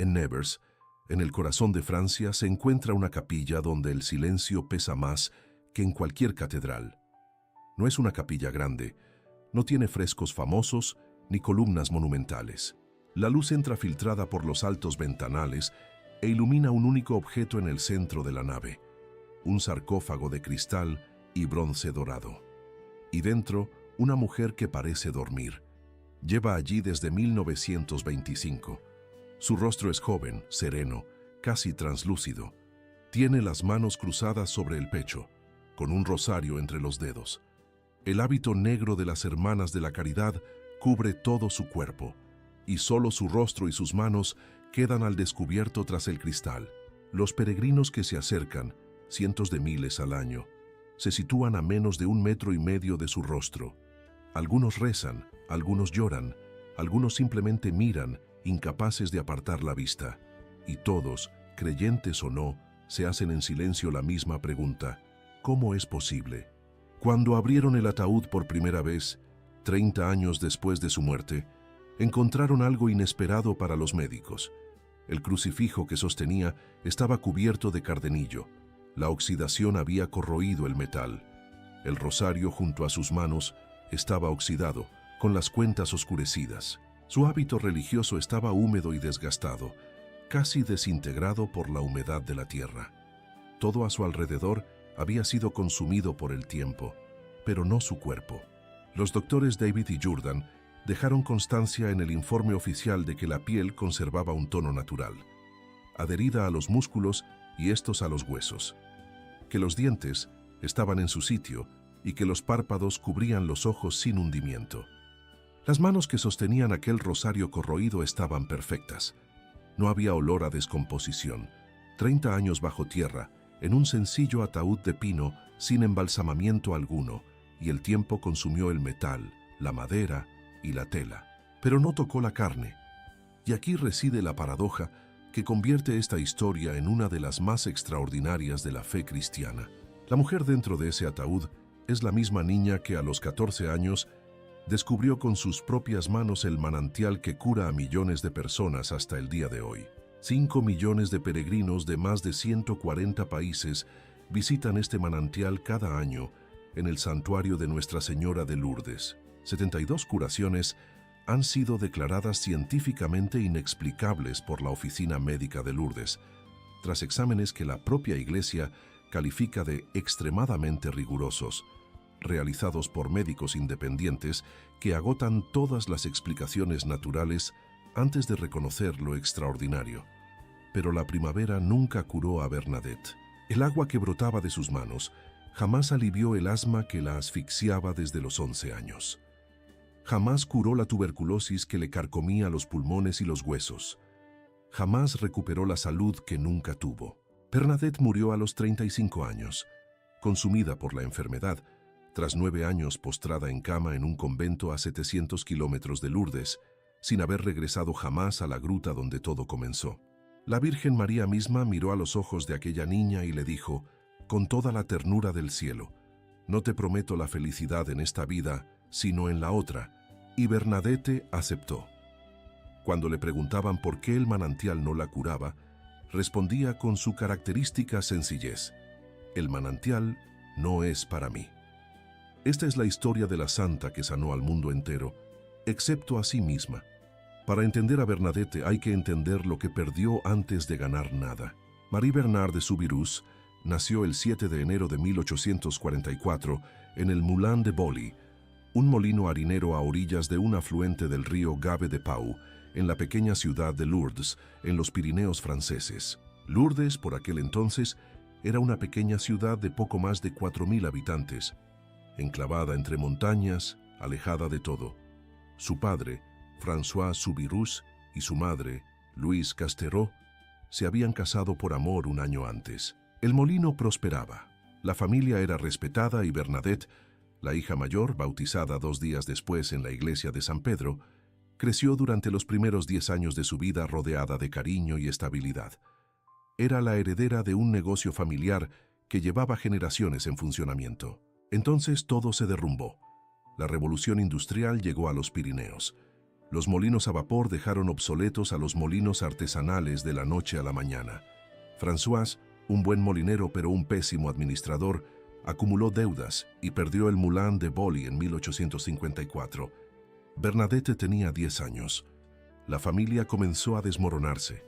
En Nevers, en el corazón de Francia, se encuentra una capilla donde el silencio pesa más que en cualquier catedral. No es una capilla grande, no tiene frescos famosos ni columnas monumentales. La luz entra filtrada por los altos ventanales e ilumina un único objeto en el centro de la nave, un sarcófago de cristal y bronce dorado. Y dentro, una mujer que parece dormir. Lleva allí desde 1925. Su rostro es joven, sereno, casi translúcido. Tiene las manos cruzadas sobre el pecho, con un rosario entre los dedos. El hábito negro de las Hermanas de la Caridad cubre todo su cuerpo, y solo su rostro y sus manos quedan al descubierto tras el cristal. Los peregrinos que se acercan, cientos de miles al año, se sitúan a menos de 1,5 metros de su rostro. Algunos rezan, algunos lloran, algunos simplemente miran, incapaces de apartar la vista. Y todos, creyentes o no, se hacen en silencio la misma pregunta: ¿cómo es posible? Cuando abrieron el ataúd por primera vez, 30 años después de su muerte, encontraron algo inesperado para los médicos. El crucifijo que sostenía estaba cubierto de cardenillo. La oxidación había corroído el metal. El rosario junto a sus manos estaba oxidado, con las cuentas oscurecidas. Su hábito religioso estaba húmedo y desgastado, casi desintegrado por la humedad de la tierra. Todo a su alrededor había sido consumido por el tiempo, pero no su cuerpo. Los doctores David y Jourdan dejaron constancia en el informe oficial de que la piel conservaba un tono natural, adherida a los músculos y estos a los huesos, que los dientes estaban en su sitio y que los párpados cubrían los ojos sin hundimiento. Las manos que sostenían aquel rosario corroído estaban perfectas. No había olor a descomposición. 30 años bajo tierra, en un sencillo ataúd de pino sin embalsamamiento alguno, y el tiempo consumió el metal, la madera y la tela, pero no tocó la carne. Y aquí reside la paradoja que convierte esta historia en una de las más extraordinarias de la fe cristiana. La mujer dentro de ese ataúd es la misma niña que a los 14 años descubrió con sus propias manos el manantial que cura a millones de personas hasta el día de hoy. 5 millones de peregrinos de más de 140 países visitan este manantial cada año en el santuario de Nuestra Señora de Lourdes. 72 curaciones han sido declaradas científicamente inexplicables por la Oficina Médica de Lourdes, tras exámenes que la propia Iglesia califica de extremadamente rigurosos, realizados por médicos independientes que agotan todas las explicaciones naturales antes de reconocer lo extraordinario. Pero la primavera nunca curó a Bernadette. El agua que brotaba de sus manos jamás alivió el asma que la asfixiaba desde los 11 años. Jamás curó la tuberculosis que le carcomía los pulmones y los huesos. Jamás recuperó la salud que nunca tuvo. Bernadette murió a los 35 años, consumida por la enfermedad, tras 9 años postrada en cama en un convento a 700 kilómetros de Lourdes, sin haber regresado jamás a la gruta donde todo comenzó. La Virgen María misma miró a los ojos de aquella niña y le dijo, con toda la ternura del cielo: no te prometo la felicidad en esta vida, sino en la otra, y Bernadette aceptó. Cuando le preguntaban por qué el manantial no la curaba, respondía con su característica sencillez: el manantial no es para mí. Esta es la historia de la santa que sanó al mundo entero, excepto a sí misma. Para entender a Bernadette hay que entender lo que perdió antes de ganar nada. Marie Bernard de Soubirous nació el 7 de enero de 1844 en el Moulin de Boly, un molino harinero a orillas de un afluente del río Gave de Pau, en la pequeña ciudad de Lourdes, en los Pirineos franceses. Lourdes, por aquel entonces, era una pequeña ciudad de poco más de 4.000 habitantes, enclavada entre montañas, alejada de todo. Su padre, François Soubirous, y su madre, Louise Castereau, se habían casado por amor un año antes. El molino prosperaba. La familia era respetada y Bernadette, la hija mayor, bautizada 2 días después en la iglesia de San Pedro, creció durante los primeros 10 años de su vida rodeada de cariño y estabilidad. Era la heredera de un negocio familiar que llevaba generaciones en funcionamiento. Entonces todo se derrumbó. La revolución industrial llegó a los Pirineos. Los molinos a vapor dejaron obsoletos a los molinos artesanales de la noche a la mañana. François, un buen molinero pero un pésimo administrador, acumuló deudas y perdió el Moulin de Boly en 1854. Bernadette tenía 10 años. La familia comenzó a desmoronarse.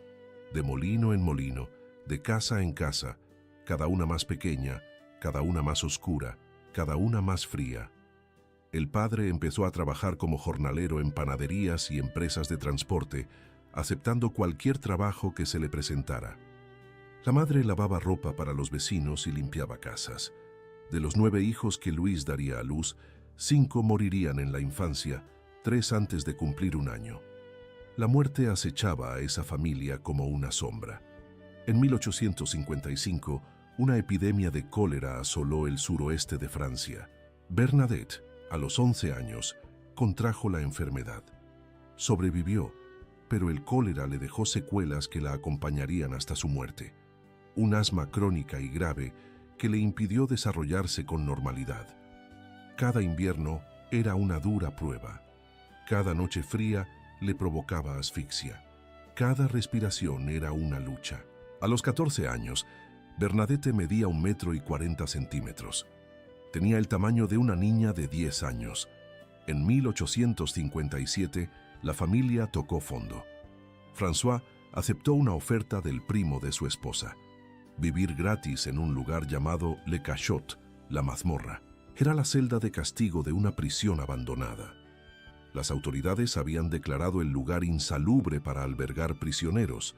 De molino en molino, de casa en casa, cada una más pequeña, cada una más oscura, cada una más fría. El padre empezó a trabajar como jornalero en panaderías y empresas de transporte, aceptando cualquier trabajo que se le presentara. La madre lavaba ropa para los vecinos y limpiaba casas. De los 9 hijos que Luis daría a luz, 5 morirían en la infancia, 3 antes de cumplir 1 año. La muerte acechaba a esa familia como una sombra. En 1855, una epidemia de cólera asoló el suroeste de Francia. Bernadette, a los 11 años, contrajo la enfermedad. Sobrevivió, pero el cólera le dejó secuelas que la acompañarían hasta su muerte. Un asma crónica y grave que le impidió desarrollarse con normalidad. Cada invierno era una dura prueba. Cada noche fría le provocaba asfixia. Cada respiración era una lucha. A los 14 años, Bernadette medía 1,40 m. Tenía el tamaño de una niña de 10 años. En 1857, la familia tocó fondo. François aceptó una oferta del primo de su esposa: vivir gratis en un lugar llamado Le Cachot, la mazmorra. Era la celda de castigo de una prisión abandonada. Las autoridades habían declarado el lugar insalubre para albergar prisioneros,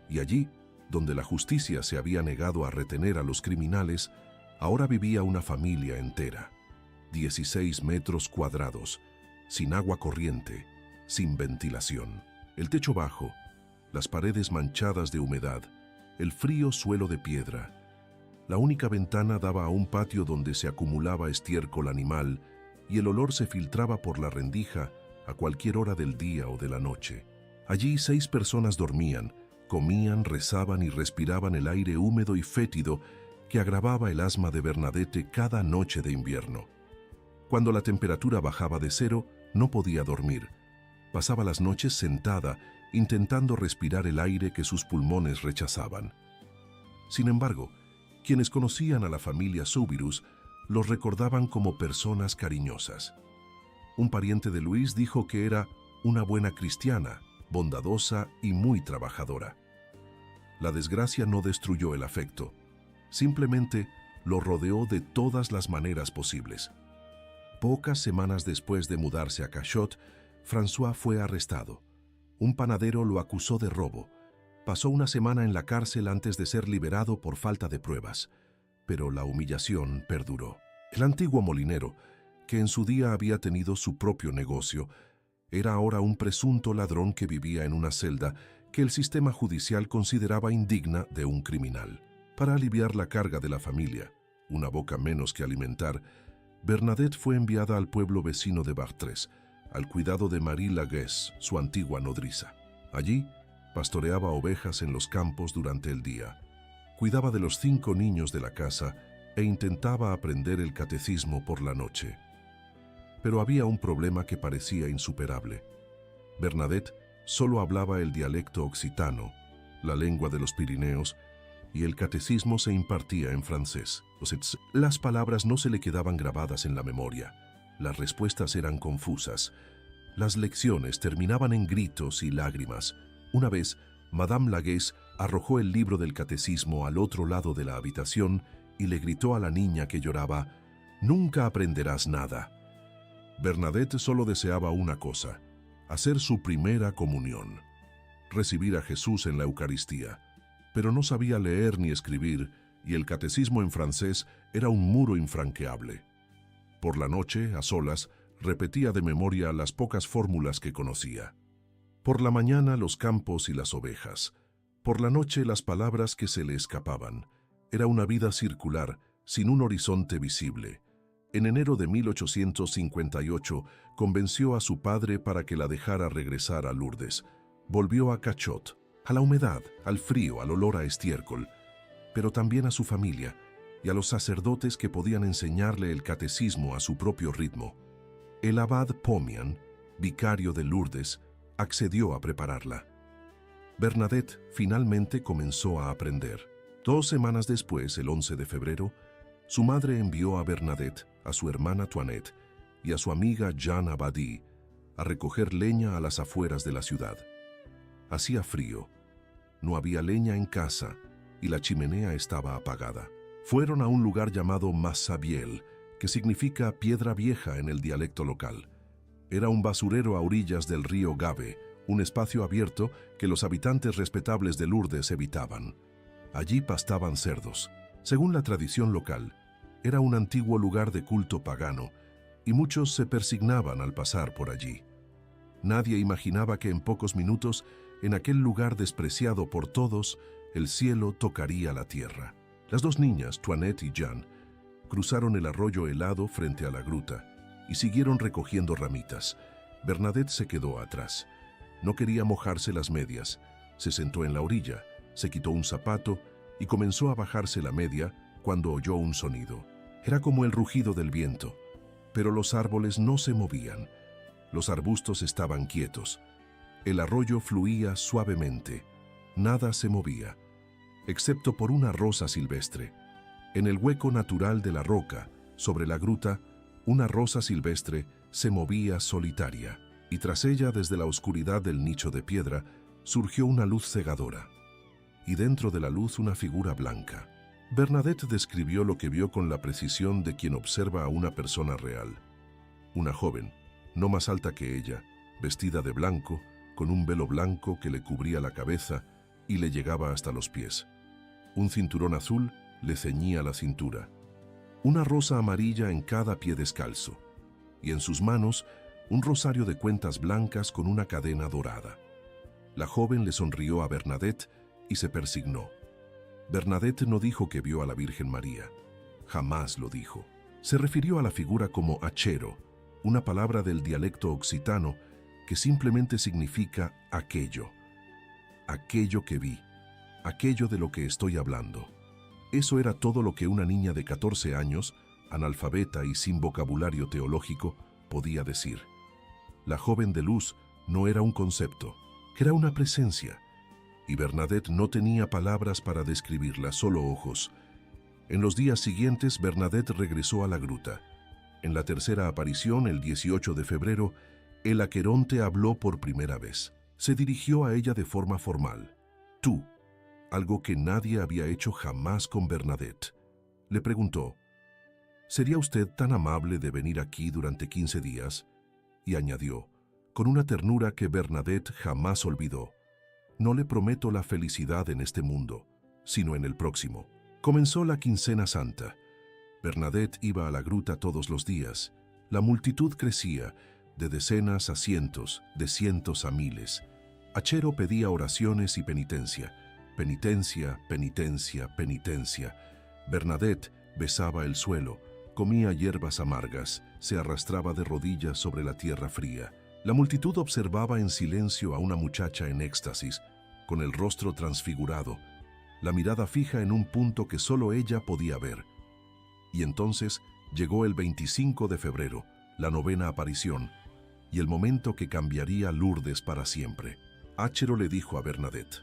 y allí, donde la justicia se había negado a retener a los criminales, ahora vivía una familia entera. 16 metros cuadrados, sin agua corriente, sin ventilación. El techo bajo, las paredes manchadas de humedad, el frío suelo de piedra. La única ventana daba a un patio donde se acumulaba estiércol animal y el olor se filtraba por la rendija a cualquier hora del día o de la noche. Allí 6 personas dormían, comían, rezaban y respiraban el aire húmedo y fétido que agravaba el asma de Bernadette cada noche de invierno. Cuando la temperatura bajaba de 0, no podía dormir. Pasaba las noches sentada, intentando respirar el aire que sus pulmones rechazaban. Sin embargo, quienes conocían a la familia Soubirous los recordaban como personas cariñosas. Un pariente de Luis dijo que era una buena cristiana, bondadosa y muy trabajadora. La desgracia no destruyó el afecto, simplemente lo rodeó de todas las maneras posibles. Pocas semanas después de mudarse a Cachot, François fue arrestado. Un panadero lo acusó de robo. Pasó una semana en la cárcel antes de ser liberado por falta de pruebas, pero la humillación perduró. El antiguo molinero, que en su día había tenido su propio negocio, era ahora un presunto ladrón que vivía en una celda que el sistema judicial consideraba indigna de un criminal. Para aliviar la carga de la familia, una boca menos que alimentar, Bernadette fue enviada al pueblo vecino de Bartres, al cuidado de Marie Laguesse, su antigua nodriza. Allí, pastoreaba ovejas en los campos durante el día, cuidaba de los 5 niños de la casa e intentaba aprender el catecismo por la noche. Pero había un problema que parecía insuperable. Bernadette solo hablaba el dialecto occitano, la lengua de los Pirineos, y el catecismo se impartía en francés. Las palabras no se le quedaban grabadas en la memoria. Las respuestas eran confusas. Las lecciones terminaban en gritos y lágrimas. Una vez, Madame Laguesse arrojó el libro del catecismo al otro lado de la habitación y le gritó a la niña que lloraba: «Nunca aprenderás nada». Bernadette solo deseaba una cosa: hacer su primera comunión, recibir a Jesús en la Eucaristía, pero no sabía leer ni escribir, y el catecismo en francés era un muro infranqueable. Por la noche, a solas, repetía de memoria las pocas fórmulas que conocía. Por la mañana los campos y las ovejas, por la noche las palabras que se le escapaban. Era una vida circular, sin un horizonte visible. En enero de 1858 convenció a su padre para que la dejara regresar a Lourdes. Volvió a Cachot, a la humedad, al frío, al olor a estiércol, pero también a su familia y a los sacerdotes que podían enseñarle el catecismo a su propio ritmo. El abad Pomian, vicario de Lourdes, accedió a prepararla. Bernadette finalmente comenzó a aprender. 2 semanas después, el 11 de febrero, su madre envió a Bernadette, a su hermana Toinette y a su amiga Jeanne Abadie a recoger leña a las afueras de la ciudad. Hacía frío, no había leña en casa y la chimenea estaba apagada. Fueron a un lugar llamado Massabielle, que significa piedra vieja en el dialecto local. Era un basurero a orillas del río Gave, un espacio abierto que los habitantes respetables de Lourdes evitaban. Allí pastaban cerdos. Según la tradición local, era un antiguo lugar de culto pagano y muchos se persignaban al pasar por allí. Nadie imaginaba que en pocos minutos, en aquel lugar despreciado por todos, el cielo tocaría la tierra. Las 2 niñas, Toinette y Jeanne, cruzaron el arroyo helado frente a la gruta y siguieron recogiendo ramitas. Bernadette se quedó atrás. No quería mojarse las medias. Se sentó en la orilla, se quitó un zapato y comenzó a bajarse la media cuando oyó un sonido. Era como el rugido del viento, pero los árboles no se movían. Los arbustos estaban quietos. El arroyo fluía suavemente. Nada se movía, excepto por una rosa silvestre. En el hueco natural de la roca, sobre la gruta, una rosa silvestre se movía solitaria, y tras ella, desde la oscuridad del nicho de piedra, surgió una luz cegadora. Y dentro de la luz una figura blanca. Bernadette describió lo que vio con la precisión de quien observa a una persona real. Una joven, no más alta que ella, vestida de blanco, con un velo blanco que le cubría la cabeza y le llegaba hasta los pies. Un cinturón azul le ceñía la cintura. Una rosa amarilla en cada pie descalzo. Y en sus manos, un rosario de cuentas blancas con una cadena dorada. La joven le sonrió a Bernadette y se persignó. Bernadette no dijo que vio a la Virgen María. Jamás lo dijo. Se refirió a la figura como achero, una palabra del dialecto occitano que simplemente significa aquello. Aquello que vi, aquello de lo que estoy hablando. Eso era todo lo que una niña de 14 años, analfabeta y sin vocabulario teológico, podía decir. La joven de luz no era un concepto, era una presencia. Y Bernadette no tenía palabras para describirla, solo ojos. En los días siguientes, Bernadette regresó a la gruta. En la tercera aparición, el 18 de febrero, el aqueronte habló por primera vez. Se dirigió a ella de forma formal. Tú, algo que nadie había hecho jamás con Bernadette. Le preguntó, ¿sería usted tan amable de venir aquí durante 15 días? Y añadió, con una ternura que Bernadette jamás olvidó, no le prometo la felicidad en este mundo, sino en el próximo. Comenzó la quincena santa. Bernadette iba a la gruta todos los días. La multitud crecía, de decenas a cientos, de cientos a miles. Achero pedía oraciones y penitencia. Penitencia, penitencia, penitencia. Bernadette besaba el suelo, comía hierbas amargas, se arrastraba de rodillas sobre la tierra fría. La multitud observaba en silencio a una muchacha en éxtasis, con el rostro transfigurado, la mirada fija en un punto que solo ella podía ver. Y entonces llegó el 25 de febrero, la 9ª aparición, y el momento que cambiaría Lourdes para siempre. Achero le dijo a Bernadette,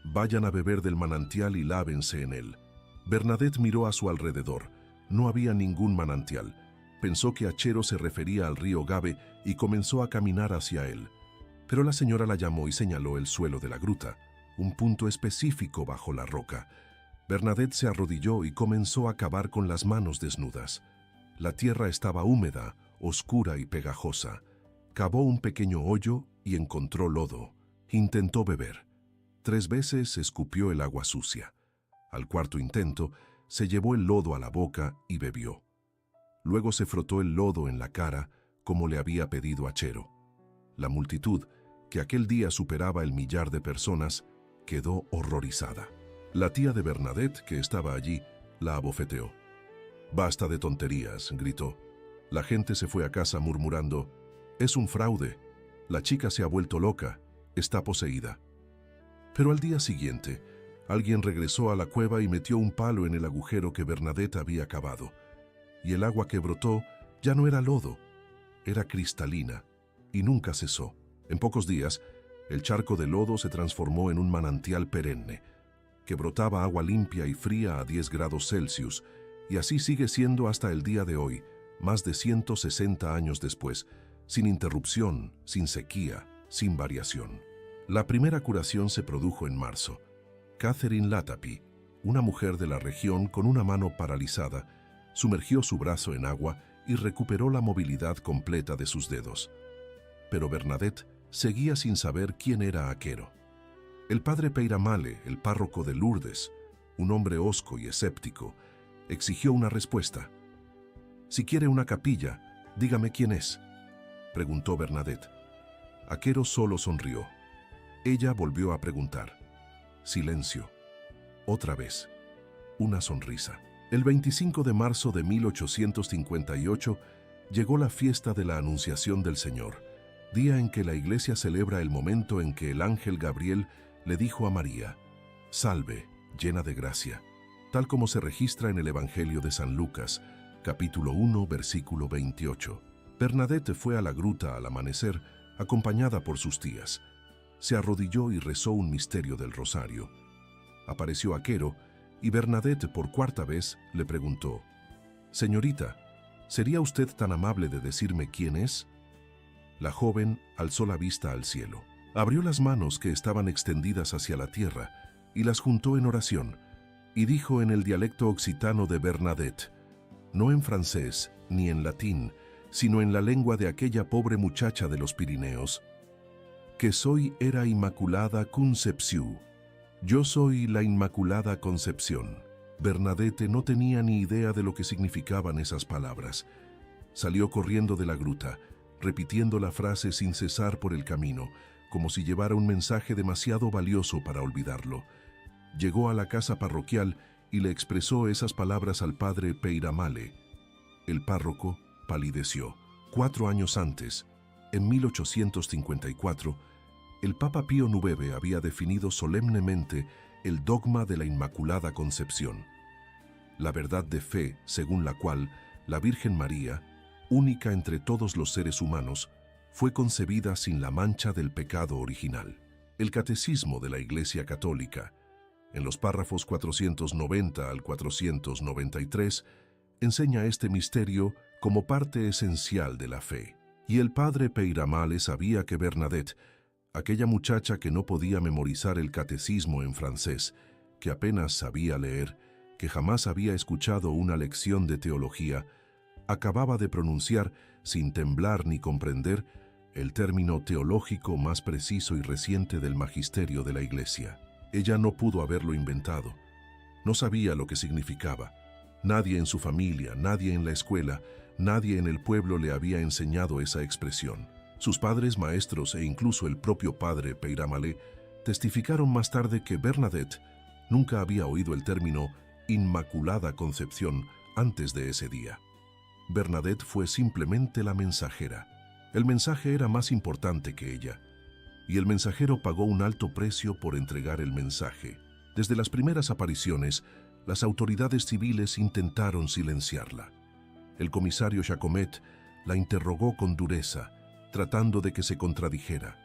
vayan a beber del manantial y lávense en él. Bernadette miró a su alrededor. No había ningún manantial. Pensó que Achero se refería al río Gave y comenzó a caminar hacia él. Pero la señora la llamó y señaló el suelo de la gruta, un punto específico bajo la roca. Bernadette se arrodilló y comenzó a cavar con las manos desnudas. La tierra estaba húmeda, oscura y pegajosa. Cavó un pequeño hoyo y encontró lodo. Intentó beber. 3 veces escupió el agua sucia. Al cuarto intento, se llevó el lodo a la boca y bebió. Luego se frotó el lodo en la cara, como le había pedido Achero. La multitud, que aquel día superaba el 1.000.000 de personas, quedó horrorizada. La tía de Bernadette, que estaba allí, la abofeteó. «Basta de tonterías», gritó. La gente se fue a casa murmurando, «Es un fraude. La chica se ha vuelto loca. Está poseída». Pero al día siguiente, alguien regresó a la cueva y metió un palo en el agujero que Bernadette había cavado. Y el agua que brotó ya no era lodo, era cristalina, y nunca cesó. En pocos días, el charco de lodo se transformó en un manantial perenne, que brotaba agua limpia y fría a 10 grados Celsius, y así sigue siendo hasta el día de hoy, más de 160 años después, sin interrupción, sin sequía, sin variación. La primera curación se produjo en marzo. Catherine Latapi, una mujer de la región con una mano paralizada, sumergió su brazo en agua y recuperó la movilidad completa de sus dedos. Pero Bernadette seguía sin saber quién era Aquero. El padre Peyramale, el párroco de Lourdes, un hombre hosco y escéptico, exigió una respuesta. «Si quiere una capilla, dígame quién es», preguntó Bernadette. Aquero solo sonrió. Ella volvió a preguntar. Silencio. Otra vez. Una sonrisa. El 25 de marzo de 1858 llegó la fiesta de la Anunciación del Señor, día en que la Iglesia celebra el momento en que el ángel Gabriel le dijo a María: «Salve, llena de gracia», tal como se registra en el Evangelio de San Lucas, capítulo 1, versículo 28. Bernadette fue a la gruta al amanecer, acompañada por sus tías. Se arrodilló y rezó un misterio del rosario. Apareció Aquero y Bernadette por cuarta vez le preguntó: «Señorita, ¿sería usted tan amable de decirme quién es?». La joven alzó la vista al cielo. Abrió las manos que estaban extendidas hacia la tierra y las juntó en oración, y dijo en el dialecto occitano de Bernadette, no en francés ni en latín, sino en la lengua de aquella pobre muchacha de los Pirineos: «Que soy era Inmaculada Concepción». Yo soy la Inmaculada Concepción. Bernadette no tenía ni idea de lo que significaban esas palabras. Salió corriendo de la gruta, repitiendo la frase sin cesar por el camino, como si llevara un mensaje demasiado valioso para olvidarlo. Llegó a la casa parroquial y le expresó esas palabras al padre Peyramale. El párroco palideció. 4 años antes, en 1854, el Papa Pío IX había definido solemnemente el dogma de la Inmaculada Concepción, la verdad de fe según la cual la Virgen María, única entre todos los seres humanos, fue concebida sin la mancha del pecado original. El Catecismo de la Iglesia Católica, en los párrafos 490 al 493, enseña este misterio como parte esencial de la fe. Y el padre Peyramale sabía que Bernadette, aquella muchacha que no podía memorizar el catecismo en francés, que apenas sabía leer, que jamás había escuchado una lección de teología, acababa de pronunciar, sin temblar ni comprender, el término teológico más preciso y reciente del magisterio de la Iglesia. Ella no pudo haberlo inventado. No sabía lo que significaba. Nadie en su familia, nadie en la escuela, nadie en el pueblo le había enseñado esa expresión. Sus padres, maestros e incluso el propio padre Peyramale testificaron más tarde que Bernadette nunca había oído el término Inmaculada Concepción antes de ese día. Bernadette fue simplemente la mensajera. El mensaje era más importante que ella, y el mensajero pagó un alto precio por entregar el mensaje. Desde las primeras apariciones, las autoridades civiles intentaron silenciarla. El comisario Jacomet la interrogó con dureza, tratando de que se contradijera.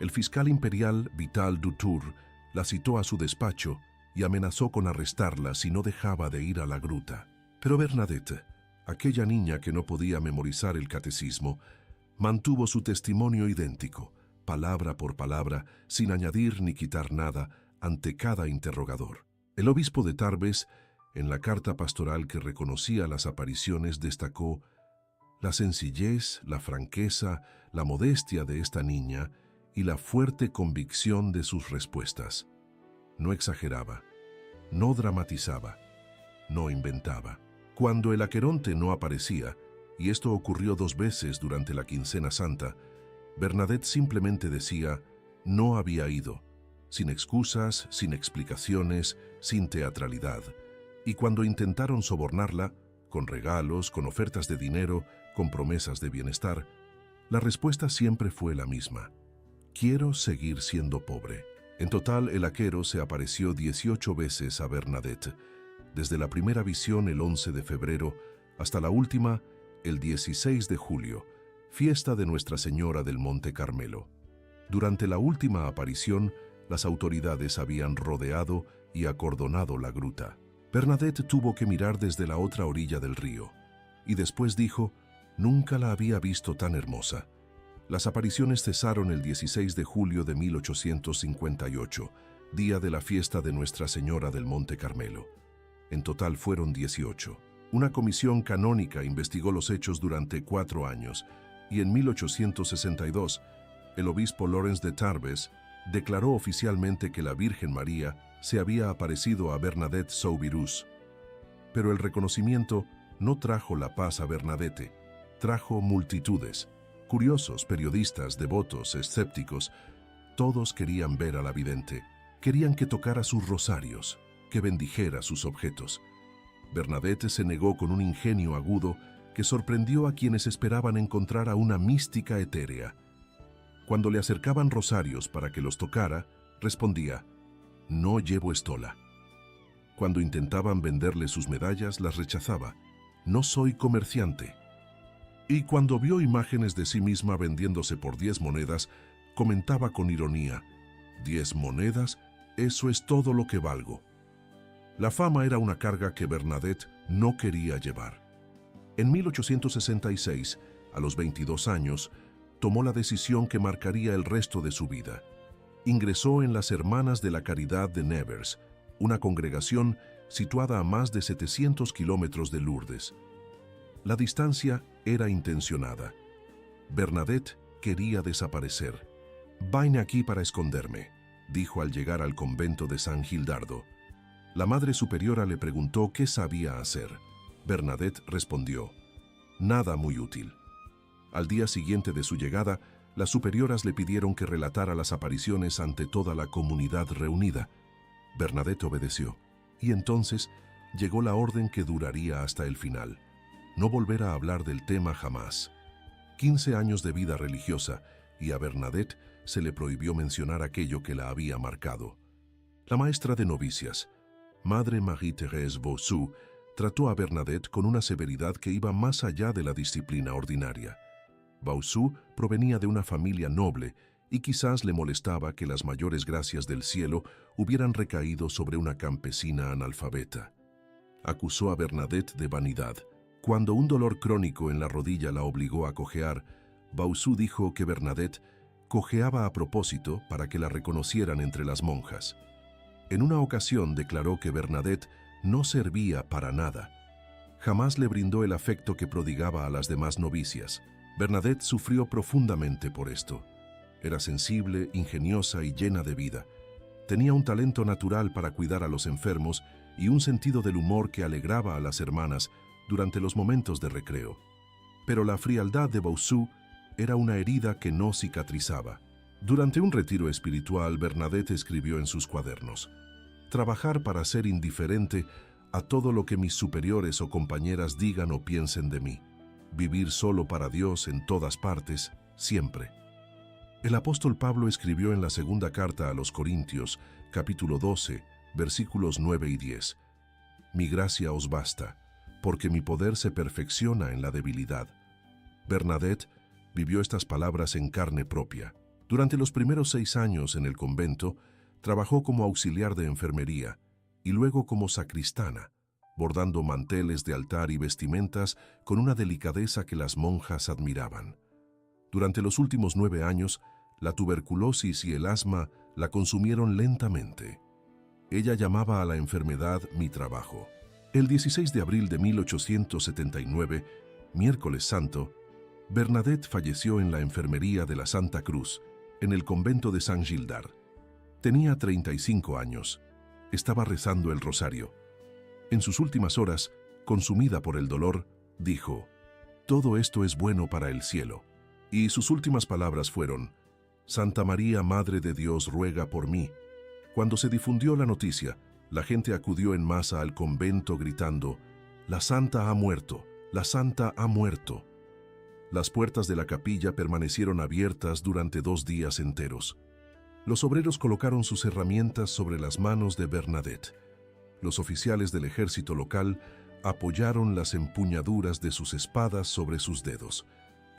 El fiscal imperial Vital Dutour la citó a su despacho y amenazó con arrestarla si no dejaba de ir a la gruta. Pero Bernadette, aquella niña que no podía memorizar el catecismo, mantuvo su testimonio idéntico, palabra por palabra, sin añadir ni quitar nada, ante cada interrogador. El obispo de Tarbes, en la carta pastoral que reconocía las apariciones, destacó la sencillez, la franqueza, la modestia de esta niña y la fuerte convicción de sus respuestas. No exageraba, no dramatizaba, no inventaba. Cuando el Aqueronte no aparecía, y esto ocurrió 2 veces durante la Quincena Santa, Bernadette simplemente decía: no había ido, sin excusas, sin explicaciones, sin teatralidad. Y cuando intentaron sobornarla, con regalos, con ofertas de dinero, con promesas de bienestar, la respuesta siempre fue la misma: quiero seguir siendo pobre. En total, el Aquero se apareció 18 veces a Bernadette, desde la primera visión el 11 de febrero hasta la última el 16 de julio, fiesta de Nuestra Señora del Monte Carmelo. Durante la última aparición, las autoridades habían rodeado y acordonado la gruta. Bernadette tuvo que mirar desde la otra orilla del río, y después dijo, nunca la había visto tan hermosa. Las apariciones cesaron el 16 de julio de 1858, día de la fiesta de Nuestra Señora del Monte Carmelo. En total fueron 18. Una comisión canónica investigó los hechos durante 4 años, y en 1862, el obispo Lawrence de Tarbes declaró oficialmente que la Virgen María se había aparecido a Bernadette Soubirous. Pero el reconocimiento no trajo la paz a Bernadette, trajo multitudes. Curiosos, periodistas, devotos, escépticos, todos querían ver a la vidente, querían que tocara sus rosarios, que bendijera sus objetos. Bernadette se negó con un ingenio agudo que sorprendió a quienes esperaban encontrar a una mística etérea. Cuando le acercaban rosarios para que los tocara, respondía, no llevo estola. Cuando intentaban venderle sus medallas, las rechazaba, no soy comerciante. Y cuando vio imágenes de sí misma vendiéndose por 10 monedas, comentaba con ironía, 10 monedas, eso es todo lo que valgo. La fama era una carga que Bernadette no quería llevar. En 1866, a los 22 años, tomó la decisión que marcaría el resto de su vida. Ingresó en las Hermanas de la Caridad de Nevers, una congregación situada a más de 700 kilómetros de Lourdes. La distancia era intencionada. Bernadette quería desaparecer. «Vine aquí para esconderme», dijo al llegar al convento de San Gildardo. La Madre Superiora le preguntó qué sabía hacer. Bernadette respondió, «Nada muy útil». Al día siguiente de su llegada, las superioras le pidieron que relatara las apariciones ante toda la comunidad reunida. Bernadette obedeció, y entonces llegó la orden que duraría hasta el final. No volver a hablar del tema jamás. 15 años de vida religiosa, y a Bernadette se le prohibió mencionar aquello que la había marcado. La maestra de novicias, Madre Marie-Thérèse Bossu, trató a Bernadette con una severidad que iba más allá de la disciplina ordinaria. Bossu provenía de una familia noble y quizás le molestaba que las mayores gracias del cielo hubieran recaído sobre una campesina analfabeta. Acusó a Bernadette de vanidad. Cuando un dolor crónico en la rodilla la obligó a cojear, Bossu dijo que Bernadette cojeaba a propósito para que la reconocieran entre las monjas. En una ocasión declaró que Bernadette no servía para nada. Jamás le brindó el afecto que prodigaba a las demás novicias. Bernadette sufrió profundamente por esto. Era sensible, ingeniosa y llena de vida. Tenía un talento natural para cuidar a los enfermos y un sentido del humor que alegraba a las hermanas durante los momentos de recreo. Pero la frialdad de Bossu era una herida que no cicatrizaba. Durante un retiro espiritual, Bernadette escribió en sus cuadernos: «Trabajar para ser indiferente a todo lo que mis superiores o compañeras digan o piensen de mí. Vivir solo para Dios en todas partes, siempre». El apóstol Pablo escribió en la segunda carta a los Corintios, capítulo 12, versículos 9 y 10, «Mi gracia os basta, porque mi poder se perfecciona en la debilidad». Bernadette vivió estas palabras en carne propia. Durante los primeros 6 años en el convento, trabajó como auxiliar de enfermería y luego como sacristana, bordando manteles de altar y vestimentas con una delicadeza que las monjas admiraban. Durante los últimos 9 años, la tuberculosis y el asma la consumieron lentamente. Ella llamaba a la enfermedad mi trabajo. El 16 de abril de 1879, miércoles santo, Bernadette falleció en la enfermería de la Santa Cruz, en el convento de San Gildard. Tenía 35 años. Estaba rezando el rosario. En sus últimas horas, consumida por el dolor, dijo: «Todo esto es bueno para el cielo». Y sus últimas palabras fueron: «Santa María, Madre de Dios, ruega por mí». Cuando se difundió la noticia, la gente acudió en masa al convento gritando: «La Santa ha muerto, la Santa ha muerto». Las puertas de la capilla permanecieron abiertas durante 2 días enteros. Los obreros colocaron sus herramientas sobre las manos de Bernadette. Los oficiales del ejército local apoyaron las empuñaduras de sus espadas sobre sus dedos.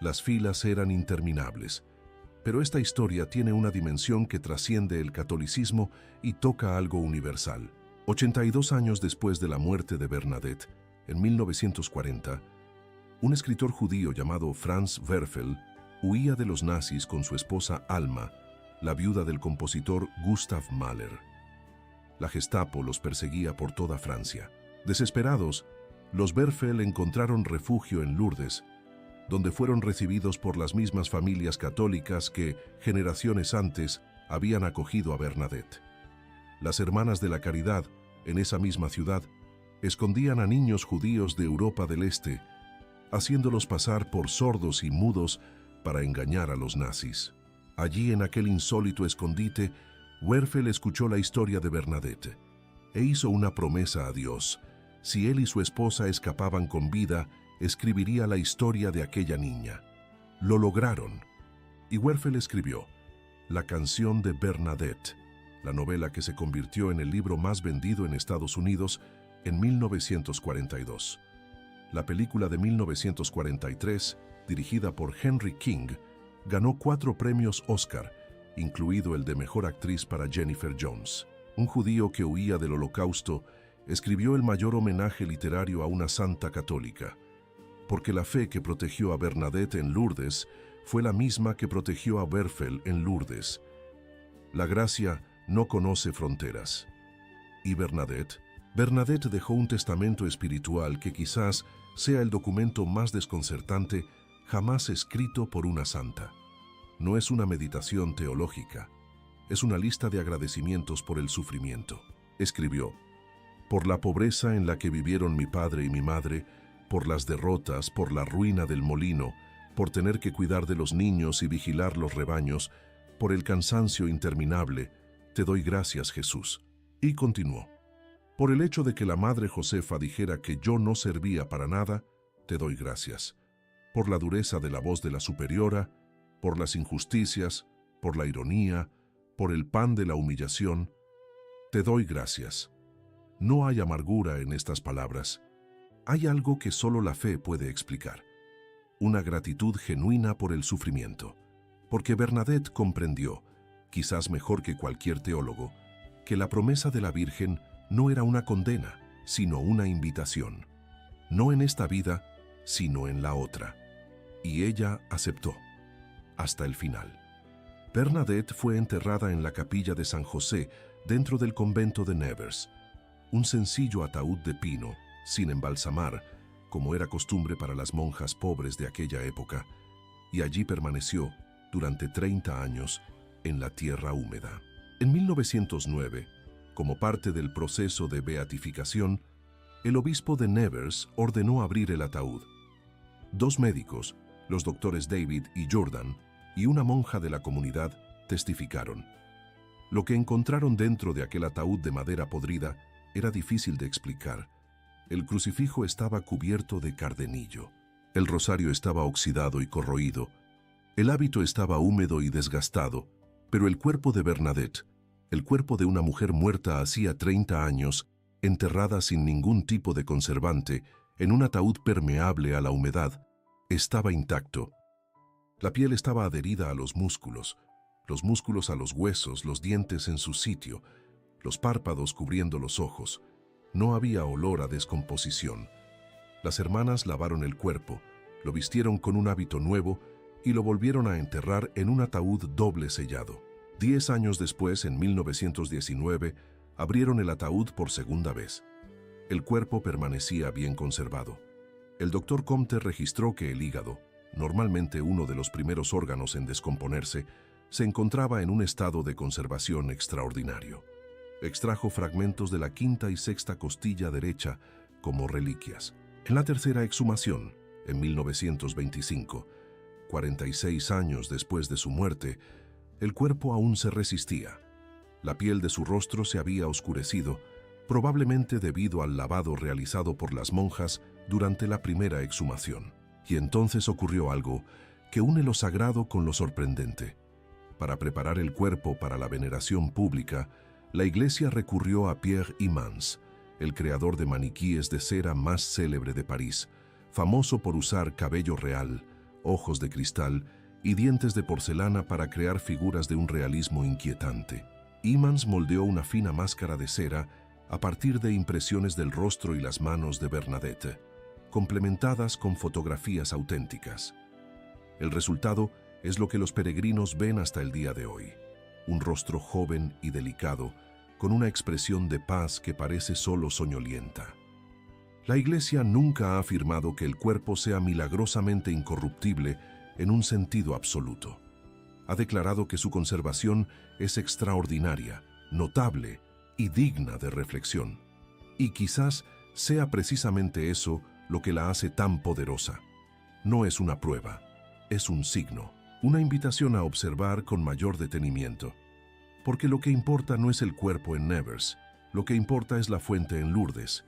Las filas eran interminables. Pero esta historia tiene una dimensión que trasciende el catolicismo y toca algo universal. 82 años después de la muerte de Bernadette, en 1940, un escritor judío llamado Franz Werfel huía de los nazis con su esposa Alma, la viuda del compositor Gustav Mahler. La Gestapo los perseguía por toda Francia. Desesperados, los Werfel encontraron refugio en Lourdes, donde fueron recibidos por las mismas familias católicas que, generaciones antes, habían acogido a Bernadette. Las Hermanas de la Caridad, en esa misma ciudad, escondían a niños judíos de Europa del Este, haciéndolos pasar por sordos y mudos para engañar a los nazis. Allí, en aquel insólito escondite, Werfel escuchó la historia de Bernadette e hizo una promesa a Dios. Si él y su esposa escapaban con vida, escribiría la historia de aquella niña. Lo lograron. Y Werfel escribió La canción de Bernadette, la novela que se convirtió en el libro más vendido en Estados Unidos en 1942. La película de 1943, dirigida por Henry King, ganó 4 premios Oscar, incluido el de Mejor Actriz para Jennifer Jones. Un judío que huía del Holocausto escribió el mayor homenaje literario a una santa católica, porque la fe que protegió a Bernadette en Lourdes fue la misma que protegió a Werfel en Lourdes. La gracia no conoce fronteras. ¿Y Bernadette? Bernadette dejó un testamento espiritual que quizás sea el documento más desconcertante jamás escrito por una santa. No es una meditación teológica, es una lista de agradecimientos por el sufrimiento. Escribió: por la pobreza en la que vivieron mi padre y mi madre, por las derrotas, por la ruina del molino, por tener que cuidar de los niños y vigilar los rebaños, por el cansancio interminable, te doy gracias, Jesús. Y continuó: por el hecho de que la madre Josefa dijera que yo no servía para nada, te doy gracias. Por la dureza de la voz de la superiora, por las injusticias, por la ironía, por el pan de la humillación, te doy gracias. No hay amargura en estas palabras. Hay algo que solo la fe puede explicar. Una gratitud genuina por el sufrimiento. Porque Bernadette comprendió, quizás mejor que cualquier teólogo, que la promesa de la Virgen no era una condena, sino una invitación. No en esta vida, sino en la otra. Y ella aceptó. Hasta el final. Bernadette fue enterrada en la capilla de San José, dentro del convento de Nevers. Un sencillo ataúd de pino, sin embalsamar, como era costumbre para las monjas pobres de aquella época, y allí permaneció durante 30 años en la tierra húmeda. En 1909, como parte del proceso de beatificación, el obispo de Nevers ordenó abrir el ataúd. 2 médicos, los doctores David y Jordan, y una monja de la comunidad, testificaron. Lo que encontraron dentro de aquel ataúd de madera podrida era difícil de explicar. El crucifijo estaba cubierto de cardenillo. El rosario estaba oxidado y corroído. El hábito estaba húmedo y desgastado, pero el cuerpo de Bernadette, el cuerpo de una mujer muerta hacía 30 años, enterrada sin ningún tipo de conservante, en un ataúd permeable a la humedad, estaba intacto. La piel estaba adherida a los músculos a los huesos, los dientes en su sitio, los párpados cubriendo los ojos. No había olor a descomposición. Las hermanas lavaron el cuerpo, lo vistieron con un hábito nuevo y lo volvieron a enterrar en un ataúd doble sellado. 10 años después, en 1919, abrieron el ataúd por segunda vez. El cuerpo permanecía bien conservado. El doctor Comte registró que el hígado, normalmente uno de los primeros órganos en descomponerse, se encontraba en un estado de conservación extraordinario. Extrajo fragmentos de la 5ª y 6ª costilla derecha como reliquias. En la tercera exhumación, en 1925, 46 años después de su muerte, el cuerpo aún se resistía. La piel de su rostro se había oscurecido, probablemente debido al lavado realizado por las monjas durante la primera exhumación. Y entonces ocurrió algo que une lo sagrado con lo sorprendente. Para preparar el cuerpo para la veneración pública, la Iglesia recurrió a Pierre Imans, el creador de maniquíes de cera más célebre de París, famoso por usar cabello real, ojos de cristal y dientes de porcelana para crear figuras de un realismo inquietante. Ymans moldeó una fina máscara de cera a partir de impresiones del rostro y las manos de Bernadette, complementadas con fotografías auténticas. El resultado es lo que los peregrinos ven hasta el día de hoy: un rostro joven y delicado, con una expresión de paz que parece solo soñolienta. La Iglesia nunca ha afirmado que el cuerpo sea milagrosamente incorruptible en un sentido absoluto. Ha declarado que su conservación es extraordinaria, notable y digna de reflexión. Y quizás sea precisamente eso lo que la hace tan poderosa. No es una prueba, es un signo, una invitación a observar con mayor detenimiento. Porque lo que importa no es el cuerpo en Nevers, lo que importa es la fuente en Lourdes,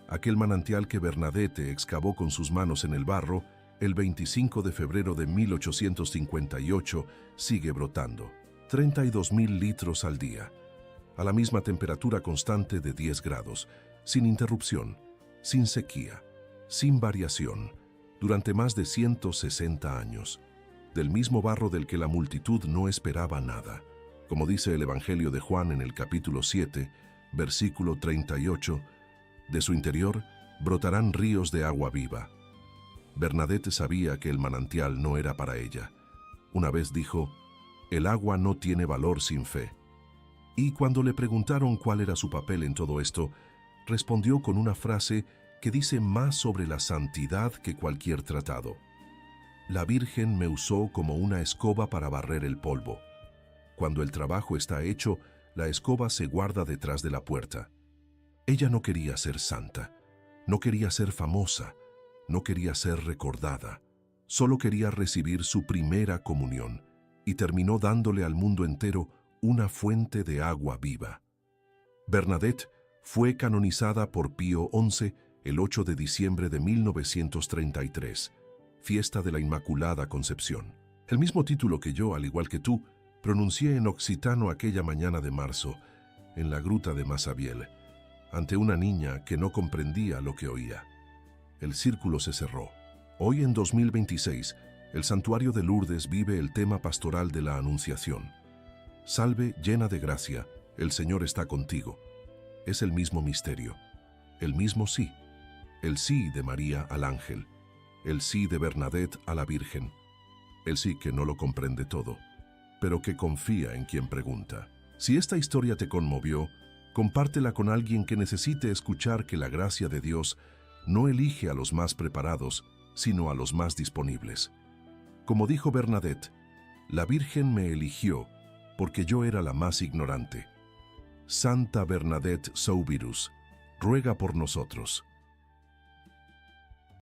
aquel manantial que Bernadette excavó con sus manos en el barro el 25 de febrero de 1858, sigue brotando. 32.000 litros al día, a la misma temperatura constante de 10 grados, sin interrupción, sin sequía, sin variación, durante más de 160 años, del mismo barro del que la multitud no esperaba nada. Como dice el Evangelio de Juan en el capítulo 7, versículo 38, de su interior brotarán ríos de agua viva. Bernadette sabía que el manantial no era para ella. Una vez dijo: «El agua no tiene valor sin fe». Y cuando le preguntaron cuál era su papel en todo esto, respondió con una frase que dice más sobre la santidad que cualquier tratado: «La Virgen me usó como una escoba para barrer el polvo. Cuando el trabajo está hecho, la escoba se guarda detrás de la puerta». Ella no quería ser santa, no quería ser famosa, no quería ser recordada, solo quería recibir su primera comunión, y terminó dándole al mundo entero una fuente de agua viva. Bernadette fue canonizada por Pío XI el 8 de diciembre de 1933, fiesta de la Inmaculada Concepción. El mismo título que yo, al igual que tú, pronuncié en occitano aquella mañana de marzo, en la gruta de Massabielle, ante una niña que no comprendía lo que oía. El círculo se cerró. Hoy, en 2026, el santuario de Lourdes vive el tema pastoral de la Anunciación. Salve, llena de gracia, el Señor está contigo. Es el mismo misterio, el mismo sí. El sí de María al ángel, el sí de Bernadette a la Virgen. El sí que no lo comprende todo, pero que confía en quien pregunta. Si esta historia te conmovió, compártela con alguien que necesite escuchar que la gracia de Dios no elige a los más preparados, sino a los más disponibles. Como dijo Bernadette, la Virgen me eligió porque yo era la más ignorante. Santa Bernadette Soubirous, ruega por nosotros.